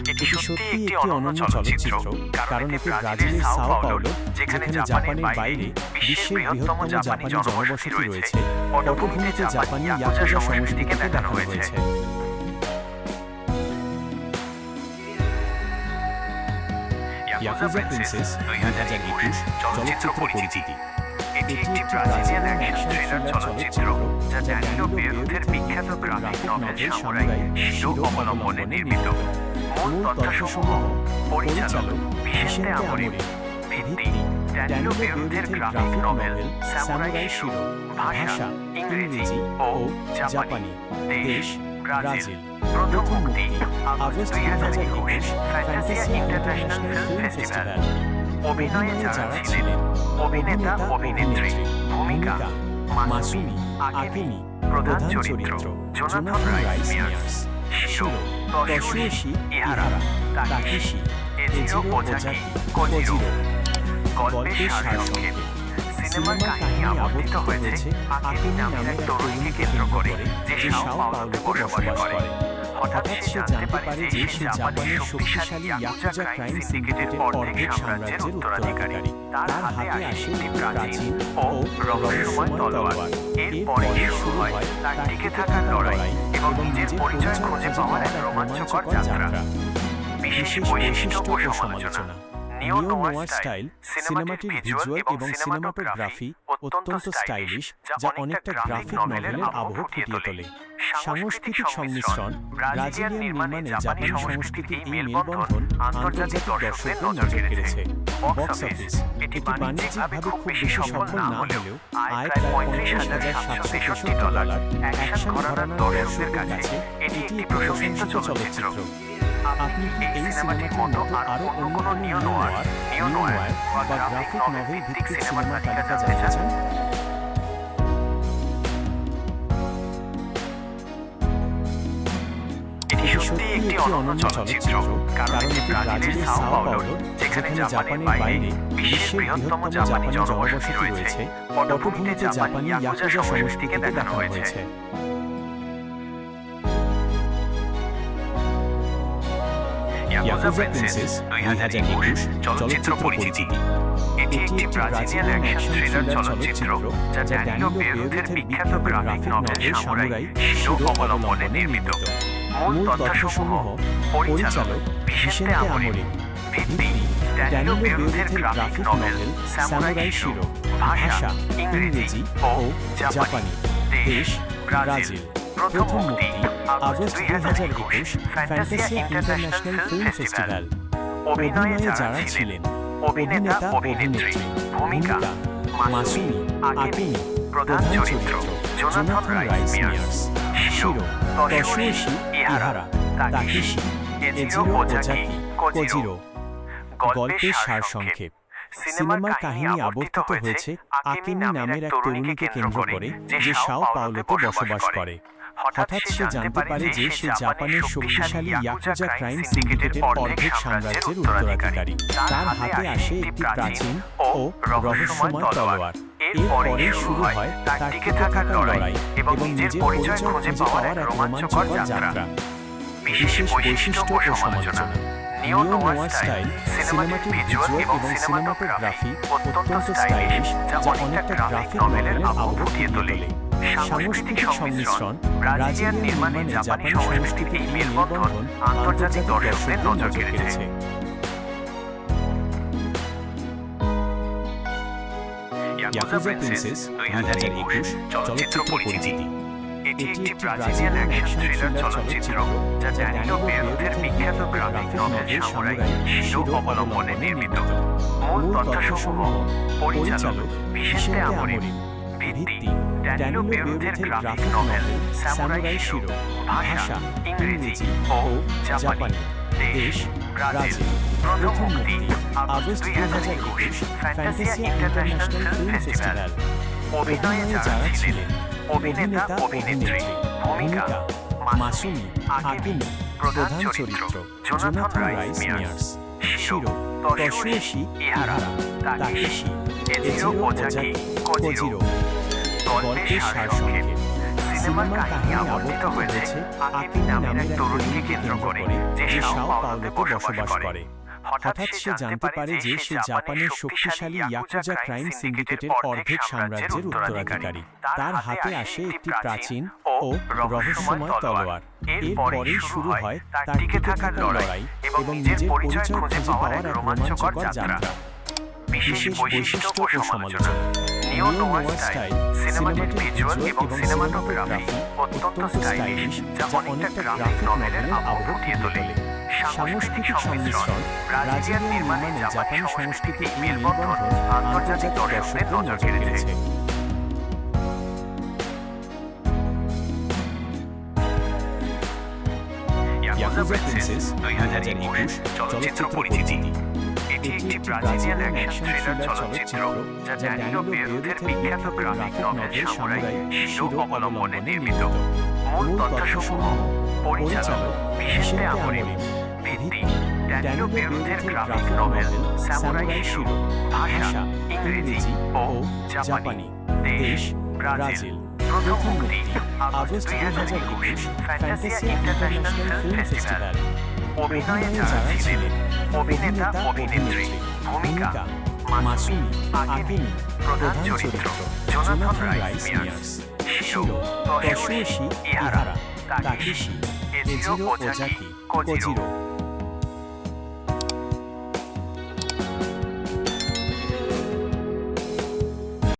এটি সত্যিই একটি অনন্য চলচ্চিত্র, কারণ এতে ব্রাজিলের সাও পাওলো, যেখানে জাপানের বাইরে বিশ্বের বৃহত্তম জাপানি জনবসতি রয়েছে, পটভূমিতে জাপানি ইয়াকুজা সংস্কৃতিকে দেখানো হয়েছে। ইয়াকুজা প্রিন্সেস 2021 চলচ্চিত্র পরিচিতি। এটি একটি ব্রাজিলিয়ান অ্যাকশন থ্রিলার চলচ্চিত্র যা ড্যানিলো বেয়রুথের বিখ্যাত গ্রাফিক নভেল সামুরাই শিরো অবলম্বনে নির্মিত। মূল তথ্যসমূহ: পরিচালক ভিসেন্তে আমোরিম, ভিত্তি ড্যানিলো বেয়রুথের গ্রাফিক নভেল সামুরাই শিরো, ভাষা ইংরেজি ও জাপানি, দেশ ব্রাজিল। প্রথম মুক্তি August 2021 Fantasia international film festival. অভিনয়ে যারা ছিলেন: অভিনেতা, অভিনেত্রী। ভূমিকা: মাসুমি আকেমি। প্রধান চরিত্র: জোনাথন রাইস মিয়ার্স। শিরো: তশিওশি ইহারা, তাকেশি এজিরো ওজাকি, কোজিরো। গল্পের সারসংক্ষেপ: সিনেমার কাহিনী আবর্তিত হয়েছে আকেমি নামের এক তরুণীকে কেন্দ্র করে, যে সাও পাওলোতে বসবাস করে। হঠাৎ সে জানতে পারে যে সে জাপানের শক্তিশালী ইয়াকুজা ক্রাইম সিন্ডিকেটের অর্ধেক সাম্রাজ্যের উত্তরাধিকারী। তার হাতে আসে একটি প্রাচীন ও রহস্যময় তলোয়ার। এরপরে শুরু হয় তার টিকে থাকার লড়াই এবং নিজের পরিচয় খুঁজে পাওয়ার এক রোমাঞ্চকর যাত্রা। বিশেষ বৈশিষ্ট্য ও সমালোচনা: নিও নোয়ার স্টাইল, সিনেমাটিক ভিজুয়াল এবং সিনেমাটোগ্রাফি অত্যন্ত স্টাইলিশ, যা অনেকটা গ্রাফিক নভেলের আবহ ফুটিয়ে তোলে। সাংস্কৃতিক সংমিশ্রণ: ব্রাজিলিয়ান নির্মাণে জাপানি সংস্কৃতির এই মেলবন্ধন আন্তর্জাতিক দর্শকদের নজর কেড়েছে। বক্স অফিস: এটি বাণিজ্যিকভাবে খুব বেশি সফল না হলেও আয় প্রায় $35,763। অ্যাকশন ঘরানার দর্শকদের কাছে এটি একটি প্রশংসিত চলচ্চিত্র। আপনি কি এই সিনেমাটির মতো আরও অন্য কোনো নিও নোয়ার বা গ্রাফিক নভেল ভিত্তিক সিনেমার তালিকা জানতে চান? এটি সত্যিই একটি অনন্য চলচ্চিত্র, কারণ এটি ব্রাজিলের সাও পাওলো, যেখানে জাপানের বাইরে বিশ্বের বৃহত্তম জাপানি জনবসতি রয়েছে, পটভূমিতে জাপানি ইয়াকুজা সংস্কৃতিকে দেখানো হয়েছে। ইয়াকুজা প্রিন্সেস 2021 চলচ্চিত্র পরিচিতি। এটি একটি ব্রাজিলিয়ান অ্যাকশন থ্রিলার চলচ্চিত্র যা ড্যানিলো বেয়রুথের বিখ্যাত গ্রাফিক নভেল সামুরাই শিরো অবলম্বনে নির্মিত। মূল তথ্যসমূহ: পরিচালক ভিসেন্তে আমোরিম, ভিত্তি ড্যানিলো বেয়রুথের গ্রাফিক নভেল সামুরাই শিরো, ভাষা ইংরেজি ও জাপানি, দেশ ব্রাজিল। প্রথম মুক্তি August 2021 Fantasia international film festival. অভিনয়ে যারা ছিলেন: অভিনেতা, অভিনেত্রী। ভূমিকা: মাসুমি আকেমি। প্রধান চরিত্র: জোনাথন রাইস মিয়ার্স। শিরো: তশিওশি ইহারা, তাকেশি এজিরো ওজাকি, কোজিরো। গল্পের সারসংক্ষেপ: সিনেমার কাহিনী আবর্তিত হয়েছে আকেমি নামের এক তরুণীকে কেন্দ্র করে, যে সাও পাওলোতে বসবাস করে। হঠাৎ সে জানতে পারে যে সে জাপানের শক্তিশালী ইয়াকুজা ক্রাইম সিন্ডিকেটের অর্ধেক সাম্রাজ্যের উত্তরাধিকারী। তার হাতে আসে একটি প্রাচীন ও রহস্যময় তলোয়ার। এরপরে শুরু হয় তার টিকে থাকার লড়াই এবং নিজের পরিচয় খুঁজে পাওয়ার এক রোমাঞ্চকর যাত্রা। বিশেষ বৈশিষ্ট্য ও সমালোচনা: নিও নোয়ার স্টাইল, সিনেমাটিক ভিজুয়াল এবং সিনেমাটোগ্রাফি অত্যন্ত স্টাইলিশ, যা অনেকটা গ্রাফিক নভেলের আবহ ফুটিয়ে তোলে। সাংস্কৃতিক সংমিশ্রণ: ব্রাজিলিয়ান নির্মাণে জাপানি সংস্কৃতির এই মেলবন্ধন আন্তর্জাতিক দর্শকদের নজর কেড়েছে। ইয়াকুজা প্রিন্সেস 2021 চলচ্চিত্র পরিচিতি। এটি একটি ব্রাজিলিয়ান অ্যাকশন থ্রিলার চলচ্চিত্র যা ড্যানিলো বেয়রুথের বিখ্যাত গ্রাফিক নভেল সামুরাই শিরো অবলম্বনে নির্মিত। মূল তথ্যসমূহ: পরিচালক ভিসেন্তে আমোরিম, ভিত্তি ড্যানিলো বেয়রুথের গ্রাফিক নভেল সামুরাই শিরো, ভাষা ইংরেজি ও জাপানি, দেশ ব্রাজিল। প্রথম মুক্তি August 2021 Fantasia international film festival. অভিনয়ে যারা ছিলেন: অভিনেতা, অভিনেত্রী। ভূমিকা: মাসুমি আকেমি। প্রধান চরিত্র: জোনাথন রাইস মিয়ার্স। শিরো: তশিওশি ইহারা, তাকেশি এজিরো ওজাকি, কোজিরো। গল্পের সারসংক্ষেপ: সিনেমার কাহিনী আবর্তিত হয়েছে আকিমি নামের এক তরুণীকে কেন্দ্র করে যে সাও পাওলোতে বসবাস করে। হঠাৎ সে জানতে পারে যে সে জাপানের শক্তিশালী ইয়াকুজা ক্রাইম সিন্ডিকেটের অর্ধেক সাম্রাজ্যের উত্তরাধিকারী। তার হাতে আসে একটি প্রাচীন ও রহস্যময় তলোয়ার। এরপরেই শুরু হয় তার টিকে থাকার লড়াই এবং নিজের পরিচয় খুঁজে পাওয়ার এক রোমাঞ্চকর যাত্রা। বিশেষ বৈশিষ্ট্য ও সমালোচনা। নিও নোয়া স্টাইল, সিনেমাটিক ভিজুয়াল এবং সিনেমাটোগ্রাফি অত্যন্ত স্টাইলিশ, যা অনেকটা গ্রাফিক নভেলের আবহ ফুটিয়ে তোলে। সাংস্কৃতিক সংমিশ্রণ, ব্রাজিলিয়ান নির্মাণে জাপানি সংস্কৃতির এই মেলবন্ধন আন্তর্জাতিক দর্শকদের নজর কেড়েছে। ইয়াকুজা প্রিন্সেস 2021 চলচ্চিত্র পরিচিতি। এটি একটি ব্রাজিলিয়ান অ্যাকশন থ্রিলার চলচ্চিত্র যা ড্যানিলো বেরুথের বিখ্যাত গ্রাফিক নভেল সামুরাই শিরো অবলম্বনে নির্মিত। মূল তথ্যসমূহ: পরিচালক ভিসেন্তে আমোরিম। ভিত্তি: ড্যানিলো বেরুথের গ্রাফিক নভেল সামুরাই শিরো। ভাষা: ইংরেজি ও জাপানি। দেশ: ব্রাজিল। প্রথম মুক্তি August 2021 Fantasia international film festival. অভিনয়ে যারা ছিলেন: অভিনেতা, অভিনেত্রী। ভূমিকা: মাসুমি আকেমি। প্রধান চরিত্র: জোনাথন রাইস মিয়ার্স। শিরো: তোশিওশি ইহারা। তাকেশি: এজিরো ওজাকি কোজিরো।